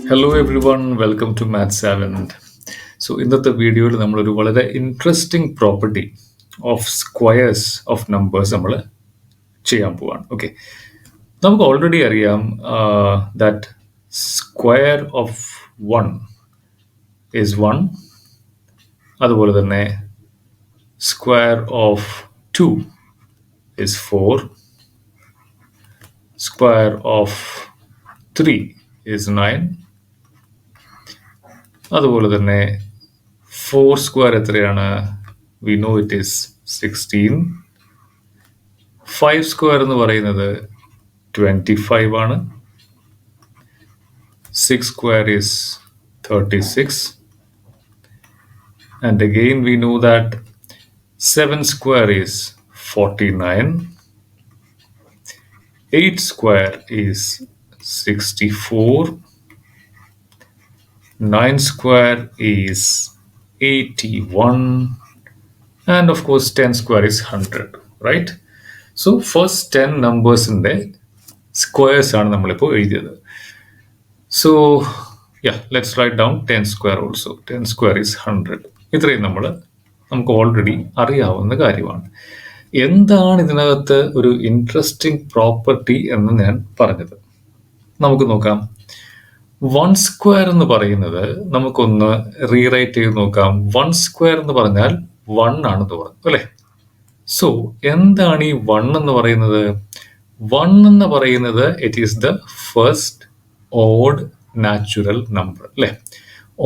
Hello everyone, welcome to MathSavant. So ഇന്നത്തെ വീഡിയോയിൽ നമ്മളൊരു വളരെ interesting property of squares of numbers നമ്മൾ ചെയ്യാൻ പോവാണ്. ഓക്കെ, നമുക്ക് ഓൾറെഡി അറിയാം ദാറ്റ് സ്ക്വയർ ഓഫ് 1 is 1. അതുപോലെ തന്നെ square of 2 is 4. Square of 3 is 9. അതുപോലെ തന്നെ 4 സ്ക്വയർ എത്രയാണ്? We know it is 16. 5 square എന്ന് പറയുന്നത് 25 ആണ്. 6 square is 36. And again we know that 7 square is 49. 8 square is 64. 9 square is 81. And of course 10 square is 100, right? So first 10 numbers in the squares are nammalipo ezhudiyathu. So yeah, let's write down 10 square also. 10 square is 100. ഇത്രയും നമുക്ക് already അറിയാവുന്ന കാര്യമാണ്. എന്താണ് ഇതിനകത്ത് ഒരു interesting property എന്ന് ഞാൻ പറഞ്ഞത്? നമുക്ക് നോക്കാം. 1 സ്ക്വയർ എന്ന് പറയുന്നത് നമുക്കൊന്ന് റീറൈറ്റ് ചെയ്ത് നോക്കാം. 1 സ്ക്വയർ എന്ന് പറഞ്ഞാൽ 1 ആണെന്ന് പറഞ്ഞു അല്ലേ? സോ എന്താണ് ഈ 1 എന്ന് പറയുന്നത്? 1 എന്ന് പറയുന്നത് it is the first odd natural number അല്ലേ?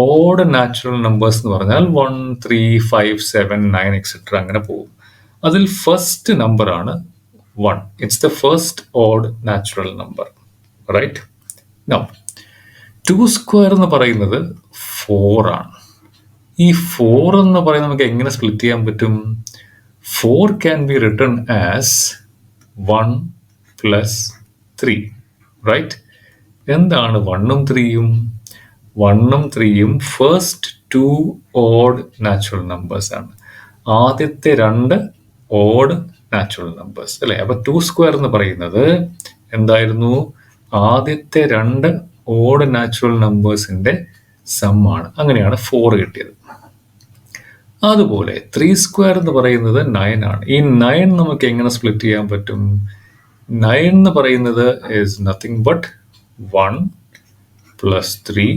ഓഡ് നാച്ചുറൽ നമ്പേഴ്സ് എന്ന് പറഞ്ഞാൽ 1, 3, 5, 7, 9 എക്സെട്ര അങ്ങനെ പോകും. അതിൽ ഫസ്റ്റ് നമ്പർ ആണ് 1. It's the first odd natural number, right? Now 2 square എന്ന് പറയുന്നത് 4 ആണ്. ഈ 4 എന്ന് പറയുന്നത് നമുക്ക് എങ്ങനെ സ്പ്ലിറ്റ് ചെയ്യാൻ പറ്റും? 4 can be written as 1 plus 3, right? എന്താണ് 1ഉം 3യും? 1ഉം 3യും ഫസ്റ്റ് 2 ഓഡ് നാച്ചുറൽ നമ്പേഴ്സ് ആണ്. ആദ്യത്തെ 2 ഓഡ് നാച്ചുറൽ നമ്പേഴ്സ് അല്ലേ? അപ്പൊ 2 സ്ക്വയർ എന്ന് പറയുന്നത് എന്തായിരുന്നു? ആദ്യത്തെ 2 ഓഡ് നാച്ചുറൽ നമ്പേഴ്സിന്റെ സം ആണ്. അങ്ങനെയാണ് 4 കിട്ടിയത്. അതുപോലെ 3 സ്ക്വയർ എന്ന് പറയുന്നത് 9 ആണ്. ഈ 9 നമുക്ക് എങ്ങനെ സ്പ്ലിറ്റ് ചെയ്യാൻ പറ്റും? 9 എന്ന് പറയുന്നത് is nothing but 1 plus 3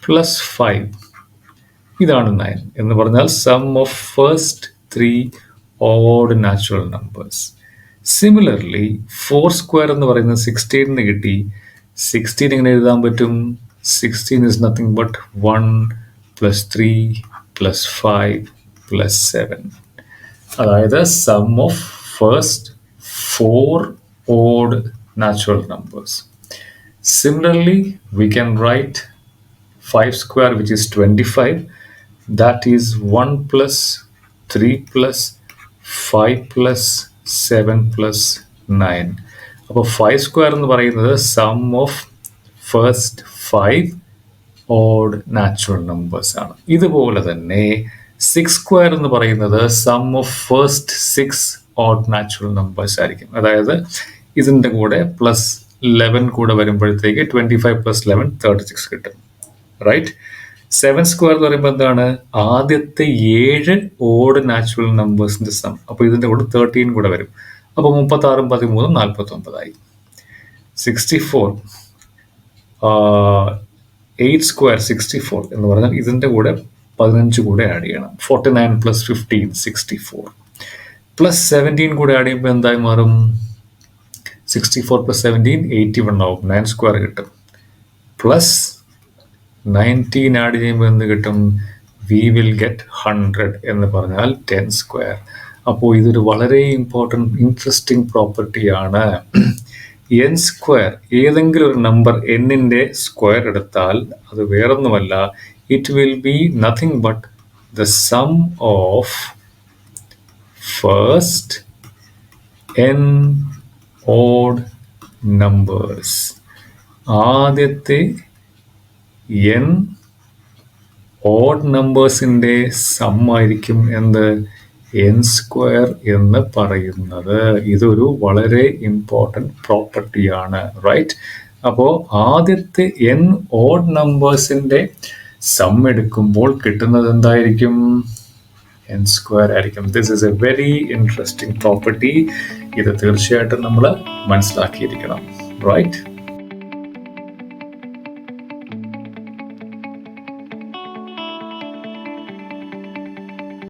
plus 5. ഇതാണ് 9 എന്ന് പറഞ്ഞാൽ sum of first 3 odd natural numbers. Similarly 4 square എന്ന് പറയുന്നത് 16 കിട്ടി. 16 എങ്ങനെ എഴുതാൻ പറ്റും? 16 is nothing but 1 plus 3 plus 5 plus 7. അതായത് sum of first 4 odd natural numbers. Similarly, we can write 5 square which is 25. That is 1 plus 3 plus 5 plus 7 plus 9. അപ്പോൾ 5 square എന്ന് പറയുന്നത് sum of first 5 odd natural numbers ആണ്. ഇതുപോലെ തന്നെ 6 square എന്ന് പറയുന്നത് sum of first 6 odd natural numbers ആയിരിക്കും. അതായത് ഇതിൻ്റെ കൂടെ പ്ലസ് 11 കൂടെ വരുമ്പോഴത്തേക്ക് 25 പ്ലസ് 11 36 കിട്ടും, റൈറ്റ്? 7 സ്ക്വയർ എന്ന് പറയുമ്പോൾ എന്താണ്? ആദ്യത്തെ 7 ഓഡ് നാച്ചുറൽ നമ്പേഴ്സിന്റെ സം. അപ്പോൾ ഇതിൻ്റെ കൂടെ 13 കൂടെ വരും. അപ്പോൾ 36 13 49 ആയി. 64 8 സ്ക്വയർ 64 എന്ന് പറഞ്ഞാൽ ഇതിൻ്റെ കൂടെ 15 കൂടെ ആഡ് ചെയ്യണം. 49 പ്ലസ് 15 64 പ്ലസ് 17 കൂടെ ആഡ് ചെയ്യുമ്പോൾ എന്തായി മാറും? 64 പ്ലസ് 17 81 ആവും. 9 സ്ക്വയർ കിട്ടും. പ്ലസ് 19 ആഡ് ചെയ്യുമ്പോൾ എന്ത് കിട്ടും? വി വിൽ ഗെറ്റ് 100 എന്ന് പറഞ്ഞാൽ 10 സ്ക്വയർ. അപ്പോൾ ഇതൊരു വളരെ ഇമ്പോർട്ടൻറ്റ് ഇൻട്രസ്റ്റിംഗ് പ്രോപ്പർട്ടിയാണ്. എൻ സ്ക്വയർ, ഏതെങ്കിലും ഒരു നമ്പർ എന്നിൻ്റെ സ്ക്വയർ എടുത്താൽ അത് വേറൊന്നുമല്ല, it will be nothing but the sum of first n odd numbers. ആദ്യത്തെ n ഓഡ് നമ്പേഴ്സിൻ്റെ സം ആയിരിക്കും എന്ത്? n സ്ക്വയർ എന്ന് പറയുന്നത്. ഇതൊരു വളരെ ഇമ്പോർട്ടൻറ്റ് പ്രോപ്പർട്ടിയാണ്, റൈറ്റ്? അപ്പോൾ ആദ്യത്തെ n ഓഡ് നമ്പേഴ്സിന്റെ സം എടുക്കുമ്പോൾ കിട്ടുന്നത് എന്തായിരിക്കും? n സ്ക്വയർ ആയിരിക്കും. This is A very interesting property. ഇത് തീർച്ചയായിട്ടും നമ്മൾ മനസ്സിലാക്കിയിരിക്കണം. റൈറ്റ്?